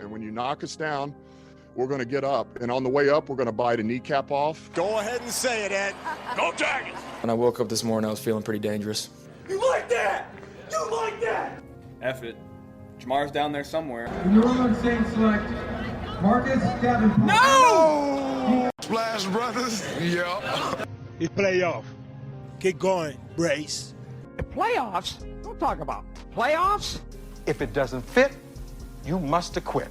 And when you knock us down, we're going to get up. And on the way up, we're going to bite a kneecap off. Go ahead and say it, Ed. Go Tigers! When I woke up this morning, I was feeling pretty dangerous. You like that? You like that? F it. Jamar's down there somewhere. In the room, saying select Marcus Davenport. No! Splash Brothers. Yeah. It's playoff. Keep going, Brace. Playoffs? Don't talk about playoffs. If it doesn't fit, you must acquit.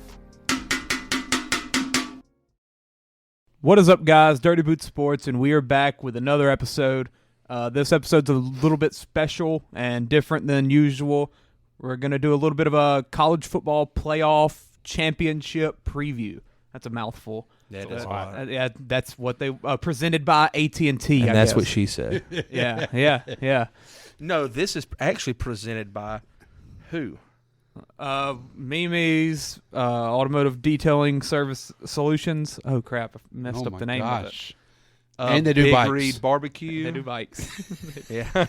What is up, guys? Dirty Boot Sports, and we are back with another episode. This episode's a little bit special and different than usual. We're going to do a little bit of a college football playoff championship preview. That's a mouthful. That is yeah, that's what they presented by AT&T. And that's what she said. Yeah. No, this is actually presented by who? Mimi's Automotive Detailing Service Solutions. Oh crap! I messed up the name of it. And they do Big bikes. Reed Barbecue. They do bikes. Yeah.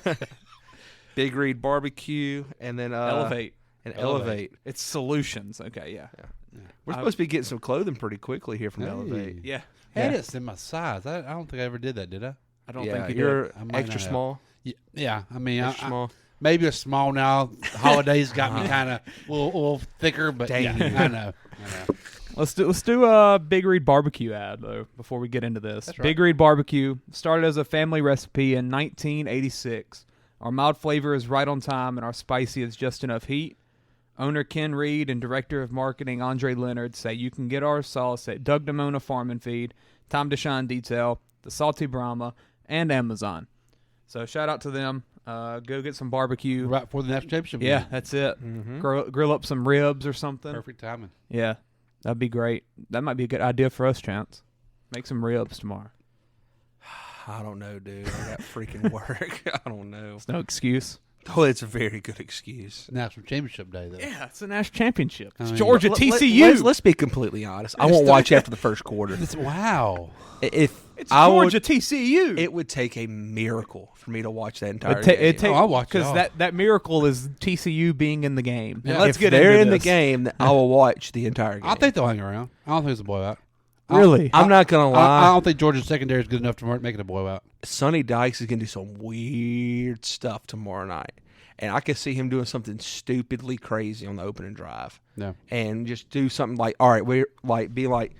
Big Reed Barbecue, and then Elevate. And Elevate. It's Solutions. Okay, yeah. We're supposed to be getting some clothing pretty quickly here from Elevate. Yeah. Hey, it's in my size. I don't think I ever did that, did I? I don't think you're did. extra small. Yeah, I mean, Extra small. Maybe a small now. Holidays got me kind of a little thicker, but yeah, I know. Let's do a Big Reed Barbecue ad though before we get into this. That's right. Big Reed Barbecue started as a family recipe in 1986. Our mild flavor is right on time, and our spicy is just enough heat. Owner Ken Reed and Director of Marketing Andre Leonard say you can get our sauce at Doug Damona Farm and Feed, Time to Shine Detail, The Salty Brahma, and Amazon. So shout out to them. Go get some barbecue. Right before the national championship. Yeah, that's it. Mm-hmm. Grill up some ribs or something. Perfect timing. Yeah, that'd be great. That might be a good idea for us, Chance. Make some ribs tomorrow. I don't know, dude. I got freaking work. I don't know. It's no excuse. Oh, it's a very good excuse. National championship day, though. Yeah, it's a national championship. It's I mean, Georgia TCU. Let's be completely honest. I won't watch after the first quarter. Wow. If it's Georgia TCU. It would take a miracle for me to watch that entire game. I'll watch it because that miracle is TCU being in the game. Yeah. And let's if get they're into in this. the game, I will watch the entire game. I think they'll hang around. I don't think it's a blowout. Really? I'm not going to lie. I don't think Georgia's secondary is good enough to make it a blowout. Sonny Dykes is going to do some weird stuff tomorrow night. And I could see him doing something stupidly crazy on the opening drive. No. And just do something like, all right, we're like, be like,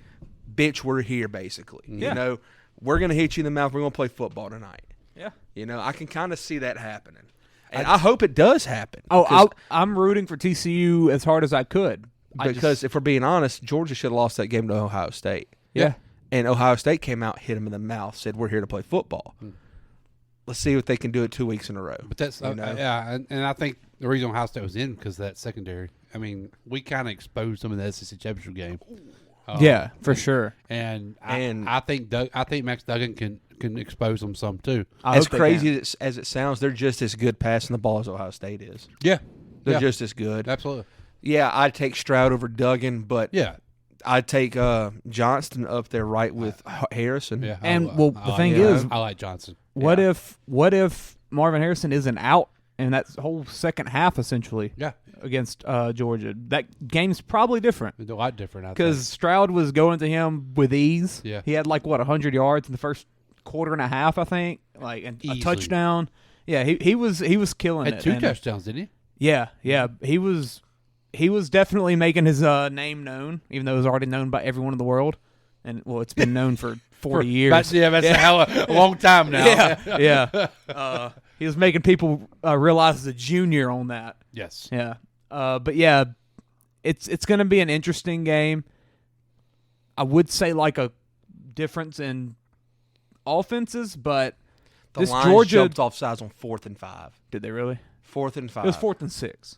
bitch, we're here, basically. Yeah. You know, we're going to hit you in the mouth. We're going to play football tonight. Yeah. You know, I can kind of see that happening. And I hope it does happen. Oh, I'm rooting for TCU as hard as I could. Because if we're being honest, Georgia should have lost that game to Ohio State. Yeah. And Ohio State came out, hit him in the mouth, said, we're here to play football. Let's see if they can do it 2 weeks in a row. But that's yeah, and I think the reason Ohio State was in because of that secondary. I mean, we kind of exposed them in the SEC championship game. Yeah, for sure. And I think Max Duggan can expose them some too. As crazy as it sounds, they're just as good passing the ball as Ohio State is. Yeah, they're just as good. Absolutely. Yeah, I'd take Stroud over Duggan, but yeah, I'd take Johnston up there right with Harrison. Yeah, the thing is, I like Johnson. What if Marvin Harrison isn't out in that whole second half essentially? Yeah. Against Georgia, that game's probably different. It's a lot different because Stroud was going to him with ease. Yeah, he had 100 yards in the first quarter and a half, I think, and a touchdown. Yeah, he was killing it. Had two touchdowns, didn't he? Yeah, he was definitely making his name known, even though it was already known by everyone in the world. And it's been known for 40 years. That's a long time now. Yeah. He was making people realize as a junior on that. Yes. Yeah. But yeah, it's going to be an interesting game. I would say a difference in offenses, but the this Lions Georgia jumped off sides on 4th and 5. Did they really? 4th and 5. It was 4th and 6.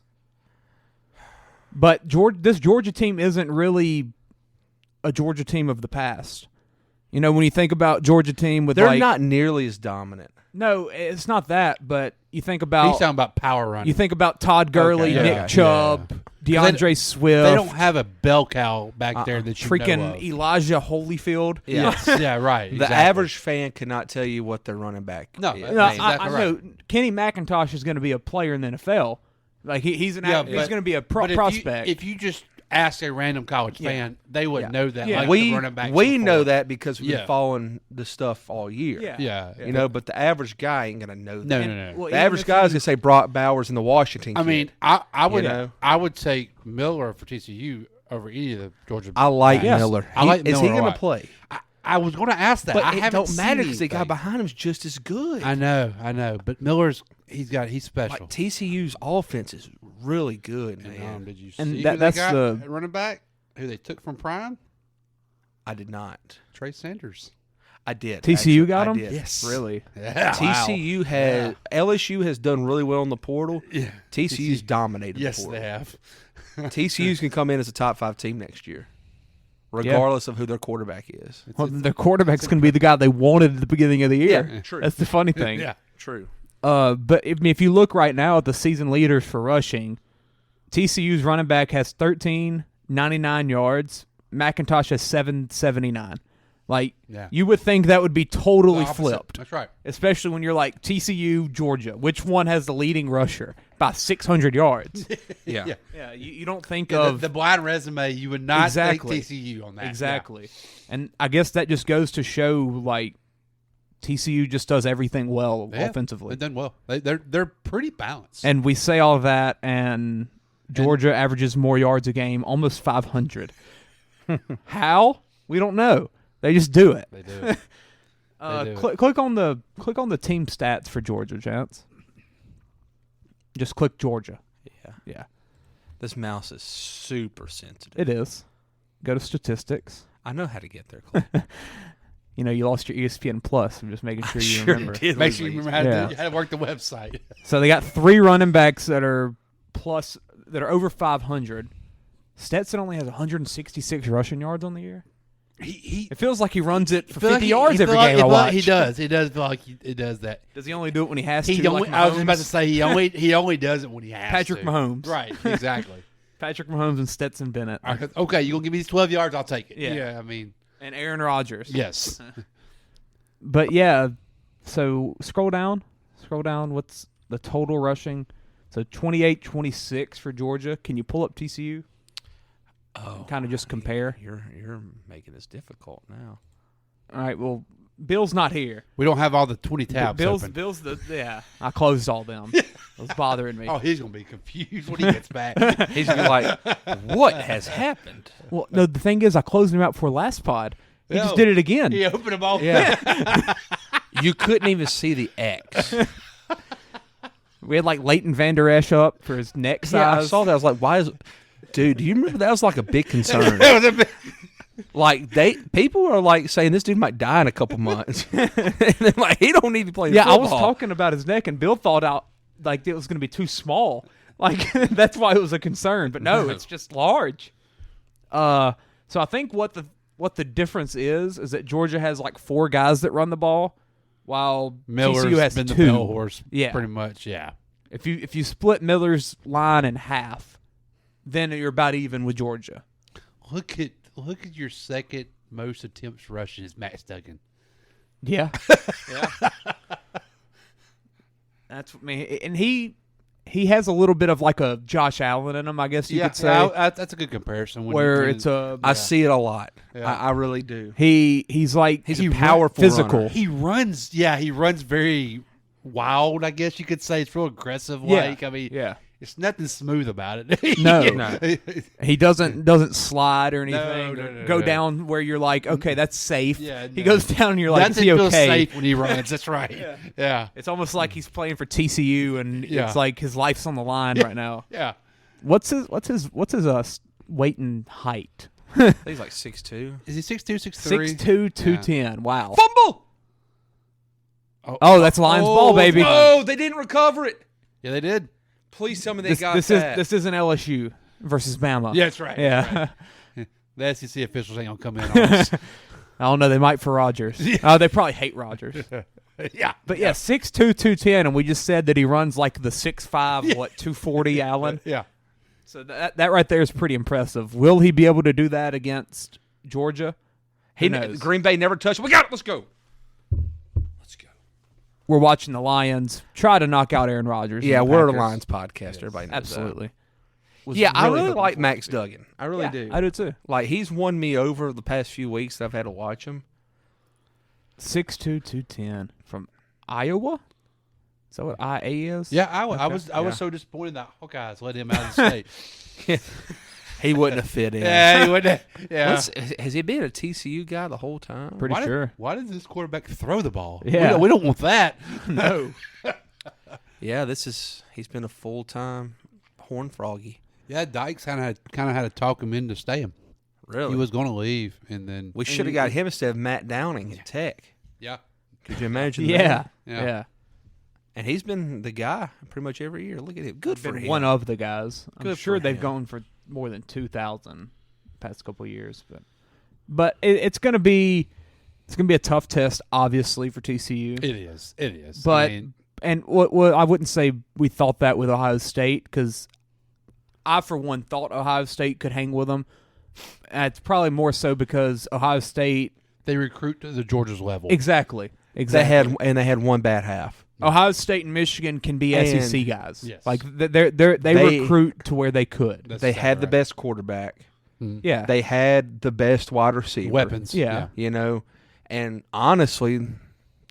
But this Georgia team isn't really a Georgia team of the past. You know, when you think about Georgia team with they're not nearly as dominant. No, it's not that, but you think about he's talking about power running. You think about Todd Gurley, Nick Chubb, DeAndre Swift. They don't have a bell cow back there that you freaking know of. Elijah Holyfield. Yeah. Yes. Yeah, right. The average fan cannot tell you what their running back. No, is. I know Kenny McIntosh is going to be a player in the NFL. He's going to be a prospect. If you just ask a random college fan, they wouldn't know that. Yeah. Like the running backs we before. know that because we've been following the stuff all year. Yeah. You know, but the average guy ain't gonna know that. No. Well, The average guy is gonna say Brock Bowers in the Washington. I kid. mean, I would You know? I would take Miller for TCU over any of the Georgia. I like guys. Miller. I like Is he Miller a gonna lot. play? I was going to ask that. But I it haven't don't matter because the guy anything. behind him's just as good. I know. But Miller's he's special. Like TCU's offense is really good, And, man. did you And see that- who that's they got the- at running back who they took from Prime? I did not. Trey Sanders. I did. TCU actually. got I him? did. Yes. Really? Yeah. TCU has LSU has done really well in the portal. Yeah. TCU's dominated Yes, the portal. they have. TCU's can come in as a top 5 team next year, regardless of who their quarterback is. Well, their quarterback's going to be the guy they wanted at the beginning of the year. Yeah, true. That's the funny thing. Yeah. True. But if you look right now at the season leaders for rushing, TCU's running back has 1,399 yards. McIntosh has 779. Like, Yeah. you would think that would be totally Opposite. flipped. That's right. Especially when you're like TCU, Georgia. Which one has the leading rusher by 600 yards? Yeah. Yeah, you don't think Yeah, of the blind resume, you would not Exactly. take TCU on that. exactly. And I guess that just goes to show like TCU just does everything well Yeah. offensively. They've done well. They're pretty balanced. And we say all that, and Georgia averages more yards a game, almost 500. How? We don't know. They just do it. They do it. They do Click on the team stats for Georgia, gents. Just click Georgia. Yeah, This mouse is super sensitive. it is. Go to statistics. I know how to get there, Clint. You know, you lost your ESPN Plus. I'm just making sure you Sure remember. did. Make sure you remember how to work the website. So they got 3 running backs that are over 500. Stetson only has 166 rushing yards on the year. It feels like he runs it for 50 yards every game I watch. He does. He does feel like he does that. Does he only do it when he has He to? don't. Like I was about Mahomes? to say he only does it when he has Patrick to. Mahomes. Right. Exactly. Patrick Mahomes and Stetson Bennett. Okay, you gonna give me these 12 yards? I'll take it. Yeah. I mean, And Aaron Rodgers. yes. But yeah, so scroll down. What's the total rushing? So 28-26 for Georgia. Can you pull up TCU? Oh, Kind of just compare. You're making this difficult now. All right. Well, Bill's not here. We don't have all the 20 tabs open. Bill's I closed all them. It was bothering me. Oh, he's gonna be confused when he gets back. He's gonna be like, "What has happened?" Well, no. The thing is, I closed him out for last pod. He just No. did it again. He opened them all. Yeah. You couldn't even see the X. We had like Leighton Vander Esch up for his neck size. Yeah, I saw that. I was like, "Why is?" Dude, do you remember that was like a big concern? Like people are like saying this dude might die in a couple months, and then like he don't need to play. Yeah, football. I was talking about his neck, and Bill thought out like it was going to be too small. Like that's why it was a concern. But no, it's just large. So I think what the difference is that Georgia has like 4 guys that run the ball, while Miller's TCU has been 2. the bell horse. Yeah. Pretty much. Yeah. If you split Miller's line in half, then you're about even with Georgia. Look at your second most attempts rushing is Max Duggan. Yeah, yeah. That's and he has a little bit of like a Josh Allen in him, I guess you could say. Yeah, that's a good comparison. I see it a lot. Yeah. I really do. He's like He's a powerful physical. runner. He runs very wild. I guess you could say it's real aggressive. Yeah. Like I mean, Yeah. It's nothing smooth about it. No. No. He doesn't slide or anything. No, go no. down where you're like, okay, that's safe. Yeah, He no. goes down and you're like, That's is he it feels okay? safe when he runs. That's right. Yeah. It's almost like he's playing for TCU and Yeah. it's like his life's on the line right now. Yeah. What's his weight and height? He's like 6'2". Is he 6'2", 6'3"? 6'2", 210. Wow. Fumble! Oh, that's Lions ball, baby. Oh, they didn't recover it. Yeah, they did. Please tell me they This, got this that. is LSU versus Bama. Yeah, that's right. Yeah. The SEC officials ain't gonna come in on us. I don't know. They might for Rodgers. They probably hate Rodgers. Yeah. But yeah, 6'2", 210, and we just said that he runs like the 6'5", 240 Allen. Yeah. So that right there is pretty impressive. Will he be able to do that against Georgia? Who knows? Green Bay never touched it. We got it. Let's go. We're watching the Lions try to knock out Aaron Rodgers. Yeah, and the we're a Packers. Lions podcast. Everybody knows Absolutely. I really really hoping like for Max it to be. Duggan. I really do. I do too. Like, he's won me over the past few weeks that I've had to watch him. 6'2", 210 from Iowa. Is that what IA is? Yeah, I Okay. was so disappointed that Hawkeyes let him out of the state. He wouldn't have fit in. Yeah, he wouldn't. Yeah. Has he been a TCU guy the whole time? Pretty sure. Why does this quarterback throw the ball? Yeah. We don't want that. No. Yeah, he's been a full-time Horned Froggy. Yeah, Dykes kind of had to talk him into staying. Really? He was going to leave, and then We should have got him instead of Matt Downing at Tech. Yeah. Could you imagine Yeah. that? Yeah. And he's been the guy pretty much every year. Look at him. Good for Been him. one of the guys. I'm Good sure for they've him. gone for more than 2,000 past couple of years, but it's going to be a tough test, obviously, for TCU. It is. But and what I wouldn't say we thought that with Ohio State, because I for one thought Ohio State could hang with them. It's probably more so because Ohio State they recruit to the Georgia's level. Exactly. They had one bad half. Ohio State and Michigan can be And- SEC guys. Yes. Like they recruit to where they could. They had the best quarterback. Yeah. They had the best wide receiver. Weapons. Yeah. You know, and honestly,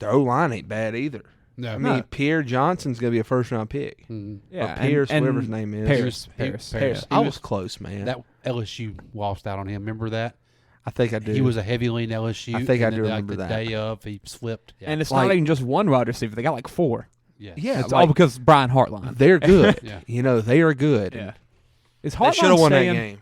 their O-line ain't bad either. No. I mean, Pierre Johnson's going to be a first-round pick. Yeah, Or Pierce, and whatever his name is. Paris. Paris. I was close, man. That LSU lost out on him. Remember that? I think I do. He was a heavy lean LSU. I think I and do then, remember the that. day of, he slipped. Yeah. And it's Like- not even just one wide receiver. They got like 4. Yes. Yeah, It's like, all because of Brian Hartline. they're good. Yeah. You know, they are good. Yeah. Is They Hartline should have won that staying?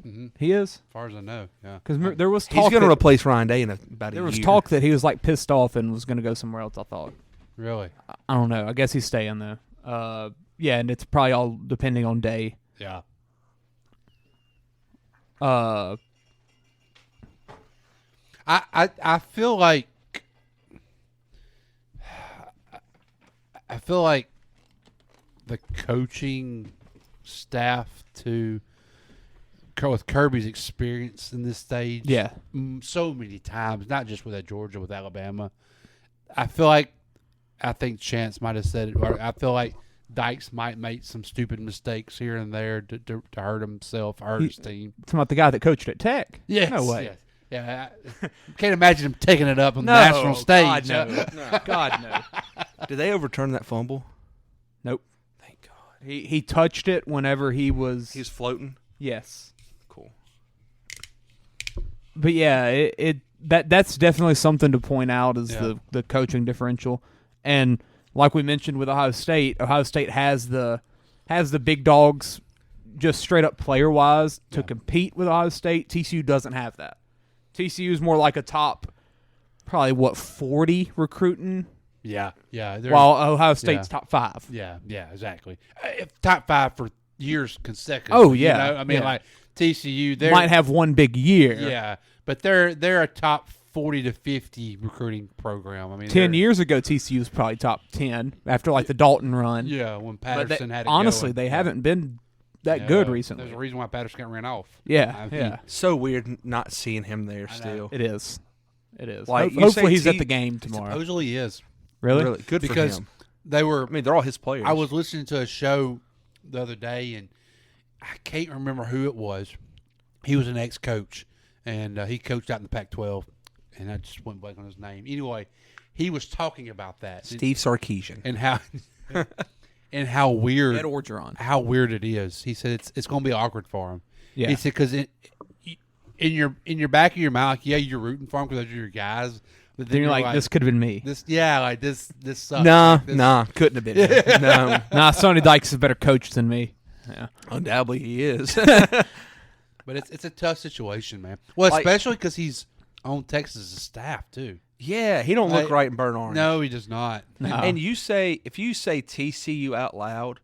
game. He is? As far as I know, yeah. Because there was He's talk going to that, replace Ryan Day in about a there year. was talk that he was like pissed off and was going to go somewhere else, I thought. Really? I don't know. I guess he's staying though. Yeah, and it's probably all depending on Day. Yeah. I feel like the coaching staff with Kirby's experience in this stage, Yeah. so many times, not just with Georgia, with Alabama. I think Chance might have said it. Or I feel like Dykes might make some stupid mistakes here and there to hurt himself, hurt his team. Talking about the guy that coached at Tech. Yes, No way. yes. Yeah, I can't imagine him taking it up on No, the national stage. God, no. God, no. Did they overturn that fumble? Nope. Thank God. He touched it whenever he was. He was floating. Yes. Cool. But yeah, that's definitely something to point out is Yeah. the coaching differential. And like we mentioned with Ohio State has the big dogs just straight up player wise to compete with Ohio State. TCU doesn't have that. TCU is more like a top probably 40 recruiting, Yeah. while Ohio State's top 5. Yeah, exactly. Top 5 for years consecutive. Oh, yeah, You know? I mean, yeah. like TCU, they Might have one big year. Yeah, but they're a top 40 to 50 recruiting program. I mean, 10 they're- years ago, TCU was probably top 10 after like the Dalton run. Yeah, when But Patterson had it honestly, going. they Yeah. haven't been that Yeah, good recently. There's a reason why Patterson got ran off. Yeah, I mean, yeah. So weird not seeing him there I know. still. It is. It is. Like, you Hopefully say he's at T- the game tomorrow. Supposedly he is. Really? Really good Because for him. they were. I mean, they're all his players. I was listening to a show the other day, and I can't remember who it was. He was an ex-coach, and he coached out in the Pac-12, and I just went blank on his name. Anyway, he was talking about that. Steve Sarkisian. And how and how weird Ed Orgeron. how weird it is. He said it's going to be awkward for him. Yeah. He said because in your back of your mind, like, yeah, you're rooting for him because those are your guys. But Then you're like, this could have been me. this sucks. Nah, Like, this- couldn't have been. him. No, Nah, Sonny Dykes is a better coach than me. Yeah. undoubtedly he is. But it's a tough situation, man. Well, Like- especially because he's on Texas' staff too. Yeah, he don't look Like, right in burnt orange. No, he does not. No. And if you say TCU out loud,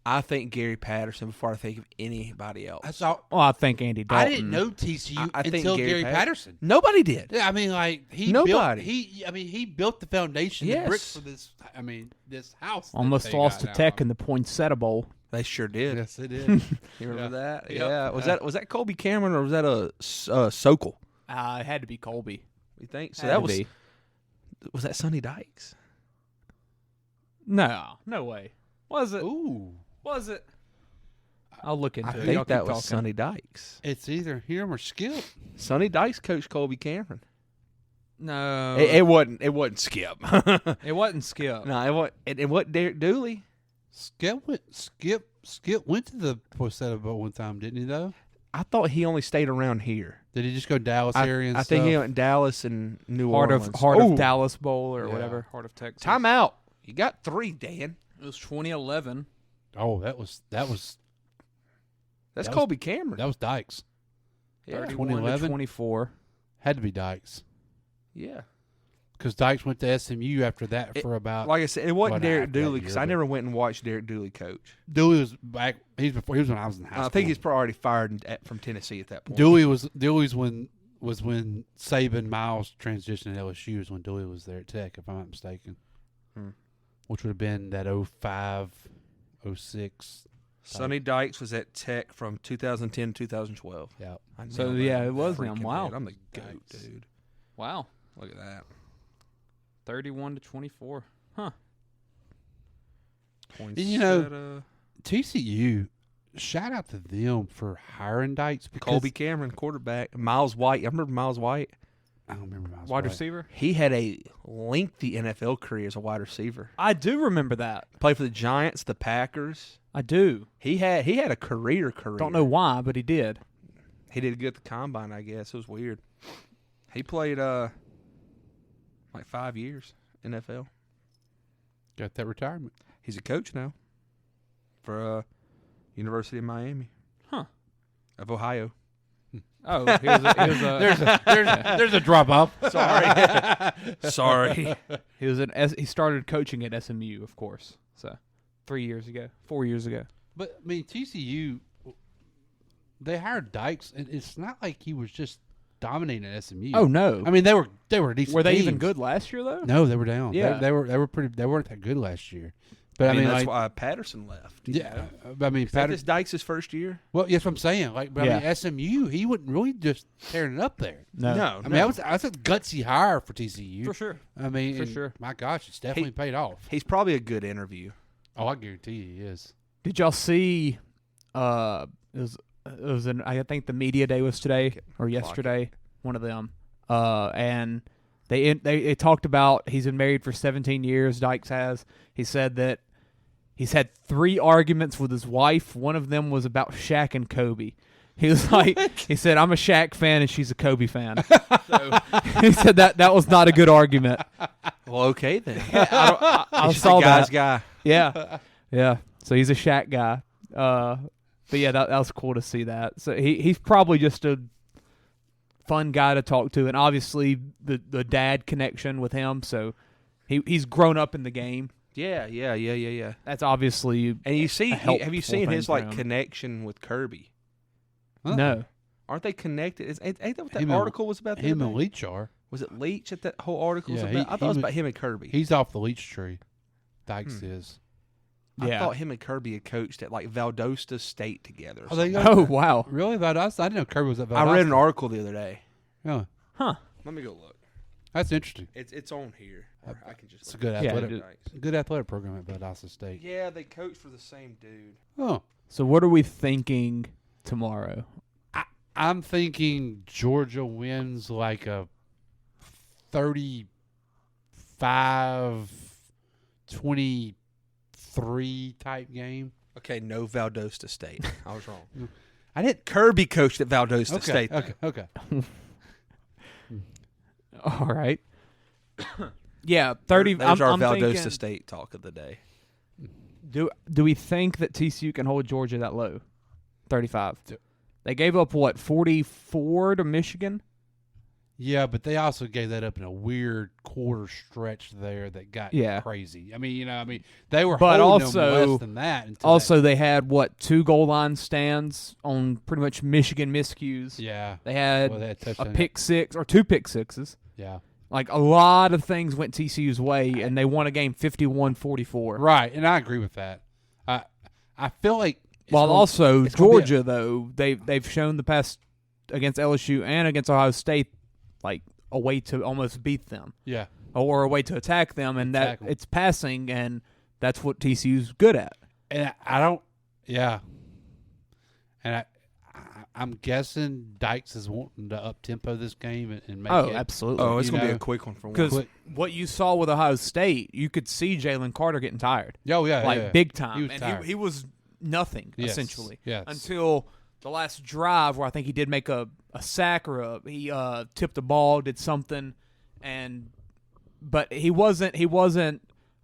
I think Gary Patterson before I think of anybody else. That's all. Well, I think Andy Dalton. I didn't know TCU I think until Gary Patterson. Patterson. Nobody did. Yeah, I mean, like he Nobody. he built the foundation, the Yes. bricks for this. I mean, this house. that Almost they lost to got Tech now. in the Poinsettia Bowl. They sure did. Yes, they did. You remember that? Yep. Yeah. Was that Colby Cameron or was that a Sokol? It had to be Colby. You think? So Had that to was that Sonny Dykes? No way. Was it? Ooh, Was it? I'll look into I it. think Y'all that keep was talking. Sonny Dykes. It's either him or Skip. Sonny Dykes coached Colby Cameron. No, It wasn't Skip. it wasn't Skip. No, it wasn't Derek Dooley. Skip went to the Poisetta Bowl one time, didn't he? Though I thought he only stayed around here. did he just go Dallas area? And I think he went Dallas and New Heart Orleans. of Dallas Bowl or Yeah. whatever. Heart of Texas. Time out. You got 3, Dan. It was 2011. Oh, that was That's That was- Colby Cameron. that was Dykes. Yeah. 31 to 2011? 24. Had to be Dykes Yeah. because Dykes went to SMU after that for about. Like I said, it wasn't what, Derek half that Dooley because year, I but- never went and watched Derek Dooley coach. Dooley was back. He was when I was in high school. I think he's probably already fired from Tennessee at that point. Dooley's when Saban Miles transitioned to LSU was when Dooley was there at Tech, if I'm not mistaken. Which would have been that 05, 06. Sonny Dykes was at Tech from 2010 to 2012. Yeah. I So, know yeah, that. it was Freaking him. Wow. head. I'm the goat, Dykes. dude. Wow. Look at that. 31 to 24. Huh. You know, TCU, shout out to them for hiring Dykes because Colby Cameron, quarterback. Miles White. I remember Miles White. I don't remember Miles Wide White. receiver? He had a lengthy NFL career as a wide receiver. I do remember that. Played for the Giants, the Packers. I do. He had a career. Don't know why, but he did. He did good at the combine, I guess. It was weird. He played like 5 years NFL. Got that retirement. He's a coach now for University of Miami. Huh. Of Ohio. Oh, he was a There's a drop off. Sorry. he started coaching at SMU, of course. So 4 years ago. But I mean, TCU, they hired Dykes, and it's not like he was just dominating at SMU. Oh no. I mean, they were decent. Were they even teams. good last year though? No, they were down. Yeah. They were pretty. They weren't that good last year. But I mean, that's like, why Patterson left. yeah. I mean, Is this Dykes' first year? Well, yes, what I'm saying. Like, but Yeah. I mean, SMU, he wasn't really just tearing it up there. No. I mean, that's a gutsy hire for TCU. For sure. I mean, For and sure. My gosh, it's definitely paid off. He's probably a good interview. Oh, I guarantee you he is. Did y'all see? It was I think the media day was today or yesterday. One of them. And they talked about he's been married for 17 years. Dykes has. He said that he's had 3 arguments with his wife. One of them was about Shaq and Kobe. He was like, he said, "I'm a Shaq fan and she's a Kobe fan." So he said that was not a good argument. Well, okay then. I He's saw the guy's that. guy. Yeah, yeah. So he's a Shaq guy. But yeah, that was cool to see that. So he's probably just a fun guy to talk to, and obviously the dad connection with him. So he's grown up in the game. Yeah. That's obviously And you see, have you helpful seen thing his for like him. connection with Kirby? No. Aren't they connected? Ain't that what that Him and- article was about? the Him other and day? Leach are. Was it Leach that whole article was Yeah, about? I thought it was about him and Kirby. He's off the Leach tree. Dykes is. I Yeah. thought him and Kirby had coached at like Valdosta State together. or Oh, they something. go- Oh wow. Really? Valdosta? I didn't know Kirby was at Valdosta. I read an article the other day. Oh, Huh. Let me go look. that's interesting. It's on here. Or I can just. It's a good Yeah, athletic, it- good athletic program at Valdosta State. Yeah, they coach for the same dude. Oh, So what are we thinking tomorrow? I'm thinking Georgia wins like a 35-23 type game. Okay, no Valdosta State. I was wrong. I didn't. Kirby coached at Valdosta Okay, State. though. okay. All right. Yeah, 30. There's our I'm Valdosta thinking, State talk of the day. Do we think that TCU can hold Georgia that low? 35. Do- They gave up what 44 to Michigan. Yeah, but they also gave that up in a weird quarter stretch there that got Yeah. crazy. I mean, they were But holding also- them less than that. until Also, they had what 2 goal line stands on pretty much Michigan miscues. yeah, They had Well, they had a touchdown. pick 6 or 2 pick 6s. yeah, Like a lot of things went TCU's way, and they won a game 51-44. right. And I agree with that. I feel like it's While gonna- also it's gonna be Georgia, though they've shown the past against LSU and against Ohio State, like a way to almost beat them yeah. or a way to attack them, and that Tackle. it's passing, and that's what TCU's good at. And I don't. Yeah. And I'm guessing Dykes is wanting to up tempo this game and make Oh, it. absolutely. Oh, it's going to be a quick one for one. Because what you saw with Ohio State, you could see Jalen Carter getting tired. Oh, yeah. Like, yeah. big time. He was and tired. he was nothing, Yes, essentially. yes. Until the last drive where I think he did make a sack or he tipped the ball, did something, but he wasn't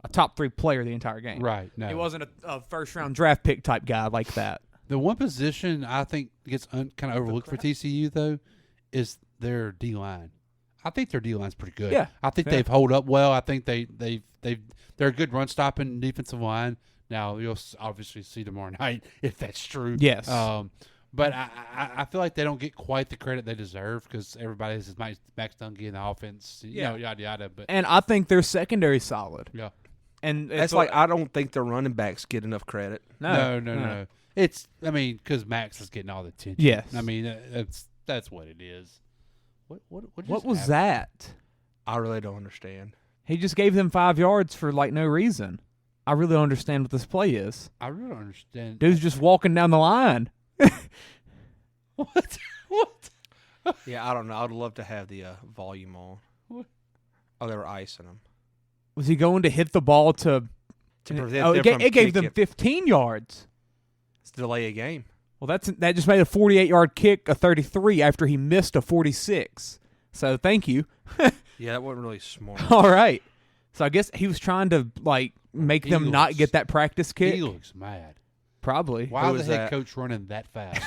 a top 3 player the entire game. Right, no. He wasn't a first-round draft pick type guy like that. The one position I think gets kind of overlooked for TCU, though, is their D-line. I think their D-line's pretty good. Yeah. I think they've held up well. I think they're a good run-stopping defensive line. Now, you'll obviously see tomorrow night if that's true. Yes. But I feel like they don't get quite the credit they deserve because everybody says Max Dungy in the offense, yada, yada. But And I think their secondary solid. yeah. And That's like I don't think their running backs get enough credit. No. It's because Max is getting all the attention. Yes. I mean that's what it is. What was that? I really don't understand. He just gave them 5 yards for like no reason. I really don't understand what this play is. I really don't understand. Dude's just walking down the line. What? Yeah, I don't know. I'd love to have the volume on. What? Oh, they were icing them. Was he going to hit the ball to prevent Oh, them from it gave them kicking. 15 yards. It's delay a game. Well, that just made a 48-yard kick a 33 after he missed a 46. So thank you. Yeah, that wasn't really smart. All right. So I guess he was trying to make them not get that practice kick. He looks mad. Probably. Why Who is is the head that? coach running that fast?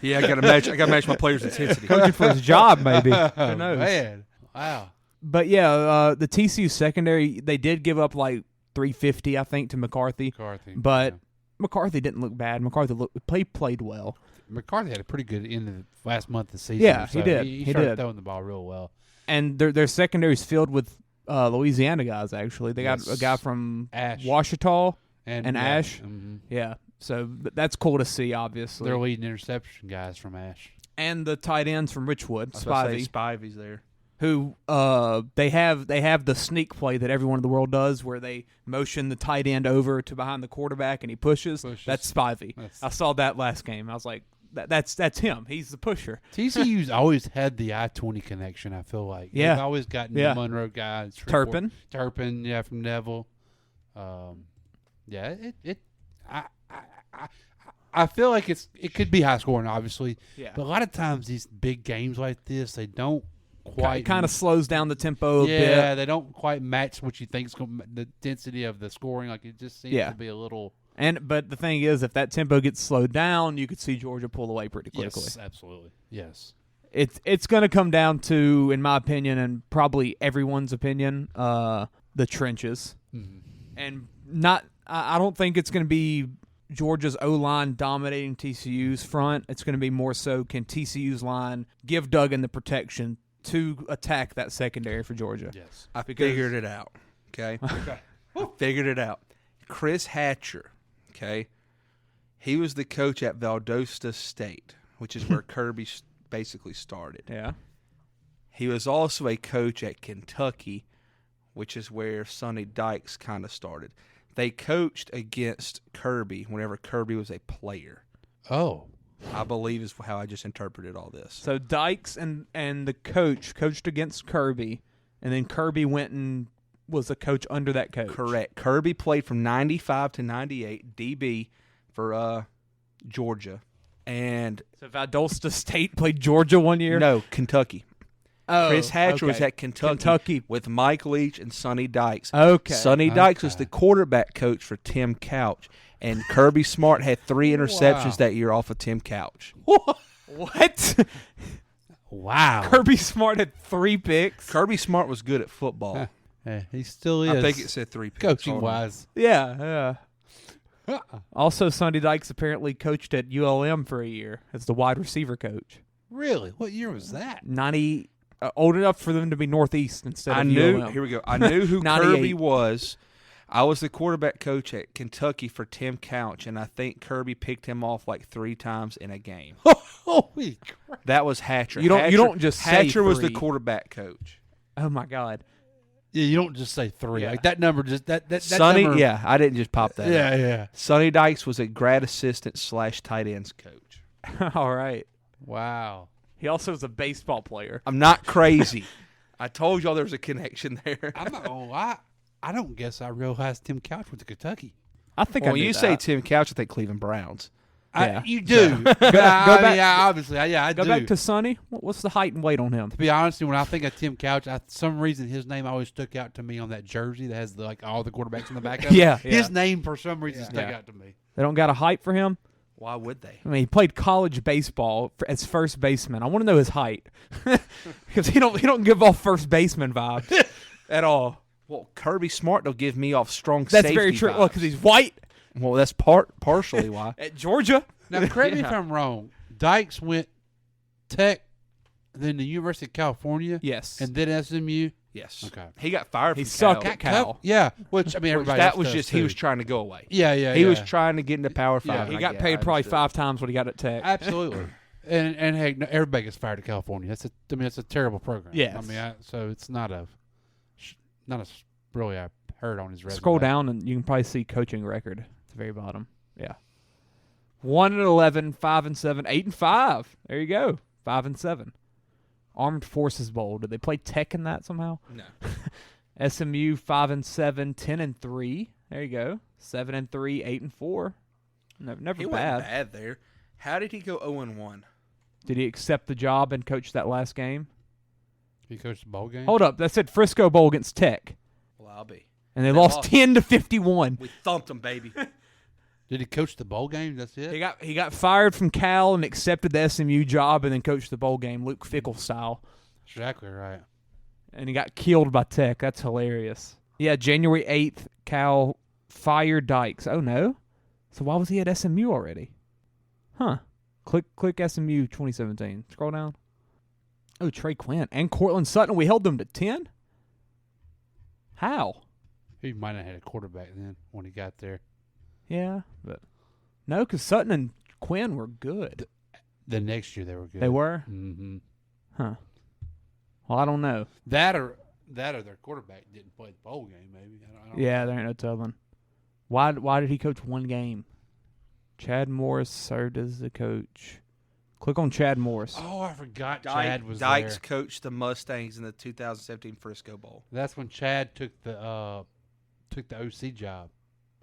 Yeah, I got to match my players' intensity. Coaching for his job, maybe. Who Oh, knows? man. Wow. But yeah, the TCU secondary, they did give up like 350, I think, to McCarthy. But McCarthy didn't look bad. McCarthy played well. McCarthy had a pretty good end of the last month of the season. Yeah, so he did. He He started did. throwing the ball real well. And their secondary's filled with Louisiana guys, actually. They got Yes. a guy from Ash. Washita And Ash. mhm. Yeah. So that's cool to see, obviously. They're leading interception guys from Ash. And the tight ends from Richwood, Spivey, Spivey's there. who they have the sneak play that everyone in the world does, where they motion the tight end over to behind the quarterback and he pushes. That's Spivey. I saw that last game. I was like, that's him. He's the pusher. TCU's always had the I-20 connection, I feel like. Yeah. They've always gotten Yeah. the Monroe guy. Turpin. Turpin, yeah, from Neville. Yeah, I feel like it could be high scoring, obviously. Yeah. But a lot of times these big games like this, they don't quite. It kind of slows down the tempo a bit. Yeah, they don't quite match what you think is the density of the scoring. Like it just seems to be a little. But the thing is, if that tempo gets slowed down, you could see Georgia pull away pretty quickly. Yes, absolutely. Yes. It's going to come down to, in my opinion, and probably everyone's opinion, the trenches. Mm-hmm. And I don't think it's going to be Georgia's O-line dominating TCU's front. It's going to be more so, can TCU's line give Duggan the protection to attack that secondary for Georgia? Yes. I figured it out. Okay. I figured it out. Chris Hatcher. Okay. He was the coach at Valdosta State, which is where Kirby basically started. Yeah. He was also a coach at Kentucky, which is where Sonny Dykes kind of started. They coached against Kirby whenever Kirby was a player. Oh. I believe is how I just interpreted all this. So Dykes and the coach coached against Kirby, and then Kirby went and was a coach under that coach. Correct. Kirby played from 95 to 98, DB for Georgia. And So Valdosta State played Georgia one year? No, Kentucky. Oh, Chris Hatcher was okay. at Kentucky with Mike Leach and Sonny Dykes. Okay. Sonny Dykes was the quarterback coach for Tim Couch, and Kirby Smart had 3 interceptions that year off of Tim Couch. What? Wow. Kirby Smart had 3 picks. Kirby Smart was good at football. Yeah, he still is. I think it said 3 picks. Coaching wise. Yeah. Also, Sonny Dykes apparently coached at ULM for a year as the wide receiver coach. Really? What year was that? 90, old enough for them to be Northeast instead of I knew. ULM. Here we go. I knew who 98. Kirby was. I was the quarterback coach at Kentucky for Tim Couch, and I think Kirby picked him off like 3 times in a game. Holy crap. That was Hatcher. You don't just say Hatcher was the 3. quarterback coach. Oh, my God. Yeah, you don't just say 3. Yeah. Like that number just that Sonny, number, yeah, I didn't just pop that. Yeah, up. yeah. Sonny Dykes was a grad assistant / tight ends coach. All right. Wow. He also was a baseball player. I'm not crazy. I told y'all there was a connection there. I'm not gonna lie. I don't guess I realized Tim Couch went to Kentucky. I think Well, I knew you that. say Tim Couch, I think Cleveland Browns. Yeah. You do. But go back- obviously, I Go do. back to Sonny. What's the height and weight on him? To be honest, when I think of Tim Couch, some reason his name always stuck out to me on that jersey that has all the quarterbacks in the back of it. Yeah. His name for some reason stuck Yeah. out to me. They don't got a height for him? Why would they? I mean, he played college baseball as first baseman. I want to know his height because he don't give off first baseman vibes at all. Well, Kirby Smart will give me off strong That's safety very true. vibes. Well, because he's white Well, that's partially why. at Georgia. Now, correct me if Yeah. I'm wrong. Dykes went Tech, then the University of California, Yes, and then SMU. Yes. Okay. He got fired he from sucked Cal. at Cal. Yeah, which I mean, Which everybody. that else was does, just too. he was trying to go away. Yeah, yeah. He yeah. was trying to get into Power 5. Yeah. He I got get- paid I probably understood. 5 times what he got at Tech. Absolutely. And hey, no, everybody gets fired at California. That's a terrible program. Yes. I mean, so it's not a really I heard on his resume. Scroll down and you can probably see coaching record at the very bottom. Yeah, 1-11, 5-7, 8-5. There you go, 5-7. Armed Forces Bowl. Did they play Tech in that somehow? No. SMU 5-7, 10-3. There you go, 7-3, 8-4. Never He bad. wasn't bad there. How did he go 0-1? Did he accept the job and coach that last game? He coached the bowl game. Hold up, that said Frisco Bowl against Tech, Well, I'll be. and they lost 10-51. We thumped him, baby. Did he coach the bowl game? That's it. He got fired from Cal and accepted the SMU job and then coached the bowl game, Luke Fickle style. Exactly right. And he got killed by Tech. That's hilarious. Yeah, January 8th, Cal fired Dykes. Oh, no? So why was he at SMU already? Huh. Click SMU 2017. Scroll down. Oh, Trey Quinn and Cortland Sutton. We held them to 10? How? He might have had a quarterback then when he got there. Yeah, but no, because Sutton and Quinn were good. The next year they were good. They were? Mm-hmm. Huh. Well, I don't know. That or their quarterback didn't play the bowl game. Maybe. I don't Yeah, know. there ain't no telling. Why did he coach one game? Chad Morris served as the coach. Click on Chad Morris. Oh, I forgot Chad was Dykes there. coached the Mustangs in the 2017 Frisco Bowl. That's when Chad took the OC job.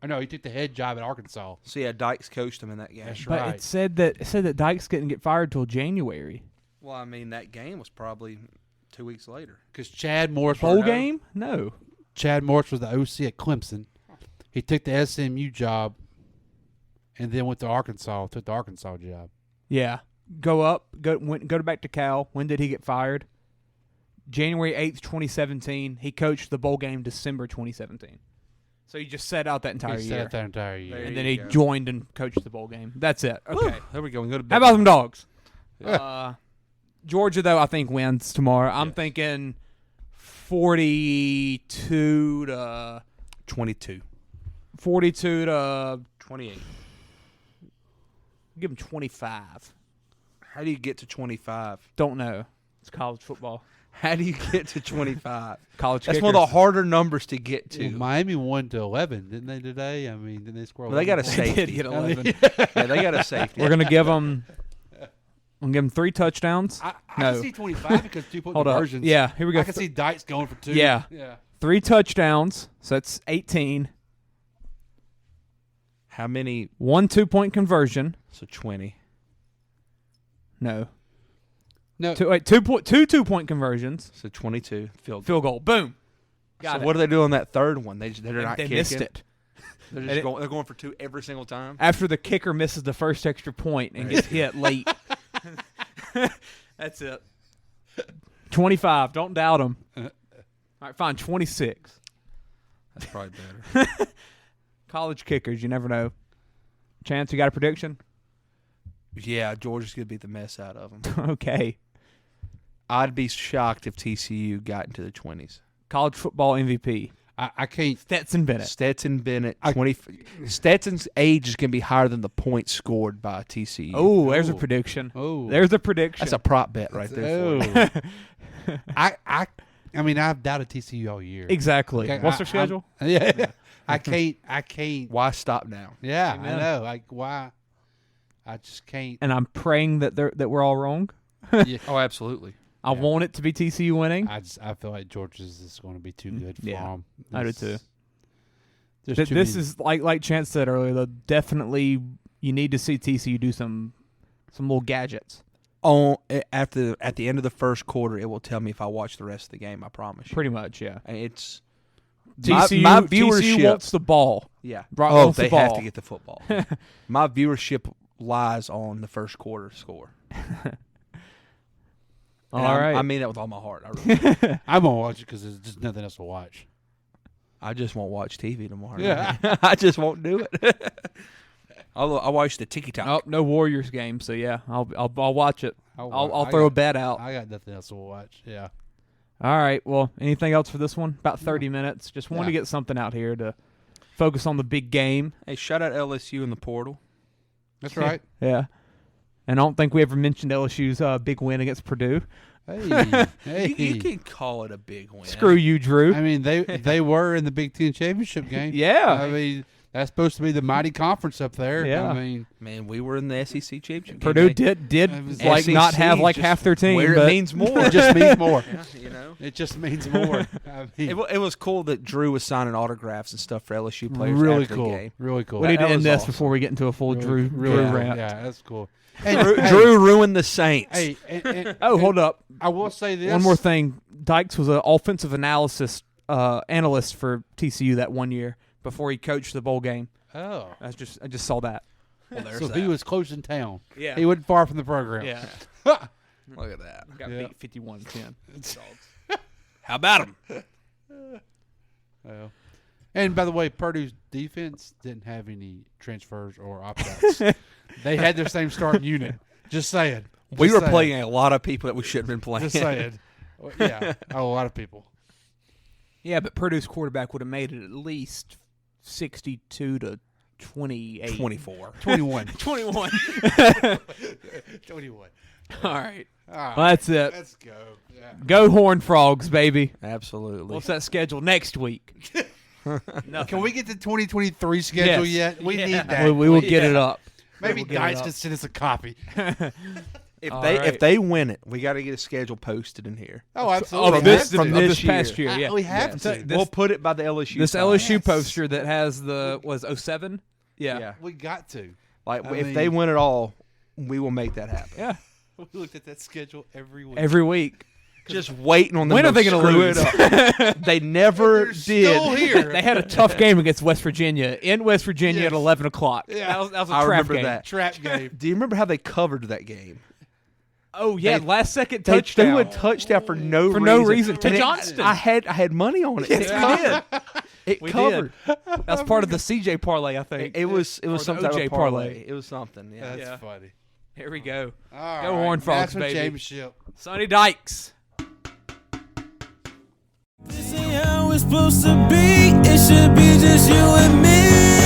Or no, he took the head job at Arkansas. So yeah, Dykes coached him in that game. That's But right. it said that Dykes couldn't get fired till January. Well, I mean that game was probably 2 weeks later. Because Chad Morris Bowl game? No. Chad Morris was the OC at Clemson. He took the SMU job, and then went to Arkansas. Took the Arkansas job. Yeah. Go back to Cal. When did he get fired? January 8th, 2017. He coached the bowl game December 2017. So he just sat out that entire He year. sat that entire year. There And you then he go. joined and coached the bowl game. That's it. Okay. There we go. We go to bed. How about some dogs? Georgia, though, I think wins tomorrow. I'm thinking 42 to 22. 42 to 28. give them 25. How do you get to 25? Don't know. It's college football. How do you get to 25? College That's kickers. one of the harder numbers to get to. Well, Miami won to 11, didn't they today? I mean, didn't they score? Well, they got a 11 points? They did safety. get 11. Yeah, they got a safety. We're gonna give them. I'm gonna give them 3 touchdowns. I No. can see 25 because 2-point Hold up. conversions. Yeah, here we go. I can see Dykes going for 2. Yeah. Yeah. 3 touchdowns. So that's 18. How many? 1 2-point conversion. So 20. No. No. 2 2-point conversions. So 22. Field goal. Field goal. Boom. Got So it. what do they do on that third one? They're not they kicking. missed it. They're They just didn't- going. They're going for 2 every single time. After the kicker misses the first extra point and gets hit late. That's it. 25. Don't doubt him. All right, fine. 26. That's probably better. College kickers. You never know. Chance, you got a prediction? Yeah, Georgia's gonna beat the mess out of them. Okay. I'd be shocked if TCU got into the 20s. College football MVP. I can't. Stetson Bennett. Stetson Bennett, 20. Stetson's age is going to be higher than the points scored by TCU. Oh, there's a prediction. Oh. There's a prediction. That's a prop bet right there. For you. I I mean, I've doubted TCU all year. Exactly. Okay, What's their schedule? Yeah. I can't. Why stop now? Yeah, Amen. I know. Like, why? I just can't. And I'm praying that we're all wrong. Yeah. Oh, absolutely. I want it to be TCU winning. I feel like Georgia's is going to be too good for them. I do too. This is like Chance said earlier. Though, definitely, you need to see TCU do some little gadgets. At the end of the first quarter, it will tell me if I watch the rest of the game. I promise you. Pretty much, yeah. It's TCU, my viewership. TCU wants the ball. Yeah. Wants they the ball. have to get the football. My viewership lies on the first quarter score. All right. I mean that with all my heart. I really I'm gonna watch it because there's just nothing else to watch. I just won't watch TV tomorrow. Yeah. I just won't do it. I'll watch the TikTok. Oh, no Warriors game, so yeah, I'll watch it. I'll throw a bet out. I got nothing else to watch. Yeah. All right. Well, anything else for this one? About 30 minutes. Just wanted to get something out here to focus on the big game. Hey, shout out LSU in the portal. That's right. Yeah. And I don't think we ever mentioned LSU's big win against Purdue. Hey, You can call it a big win. Screw you, Drew. I mean, they were in the Big Ten championship game. Yeah. I mean, that's supposed to be the mighty conference up there. Yeah. I mean, Man, we were in the SEC championship. Purdue game. did like SEC not have like just half their team. Where but it means more. it just means more. Yeah, you know. It just means more. I mean, It was cool that Drew was signing autographs and stuff for LSU players. really after cool. The game. Really cool. we need to That end was this awesome. before we get into a full Drew yeah, rant. Yeah, that's cool. Drew ruined the Saints. Hey, Oh, hold up. I will say this. One more thing. Dykes was an offensive analyst for TCU that one year before he coached the bowl game. Oh. I just saw that. Well, there's So that. he was close in town. Yeah. He wasn't far from the program. Yeah. Look at that. Got beat 51-10. How about him? Well. And by the way, Purdue's defense didn't have any transfers or opt-outs. They had their same starting unit. Just saying. We Just were saying. playing a lot of people that we shouldn't have been playing. Just saying. Yeah, a lot of people. Yeah, but Purdue's quarterback would have made it at least 62 to 28. 24. 21. 21. 21. All right. Well, that's it. Let's go. Yeah. Go Horned Frogs, baby. Absolutely. What's that schedule next week? Can we get the 2023 schedule Yes. yet? We need that. We will get it up. Maybe We'll get it Dice up. can send us a copy. If they win it, we got to get a schedule posted in here. Oh, absolutely. Of this, From of this this past year, yeah. We have Yes. to. We'll put it by the LSU. This side. LSU Yes. poster that has the 07? Yeah. Yeah. We got to. Like I if mean- they win it all, we will make that happen. Yeah. We looked at that schedule every week. Every week. Just waiting on them. When are they going gonna to lose? it up. They never They're did. still here. They had a tough game against West Virginia in West Virginia Yes. at 11 o'clock. Yeah. That was a I trap remember game. that. Trap game. Do you remember how they covered that game? Oh, yeah. They- last second They touchdown. threw a touchdown for no reason. no reason to And it- Johnston. I had money on it. It covered. It We covered. That's part of the CJ parlay, I think. It was Or some the type OJ of parlay. It was something. Yeah. That's Yeah. funny. Here we go. All Go right. Horned Frogs, National baby. Championship. Sonny Dykes. This ain't how it's supposed to be. It should be just you and me.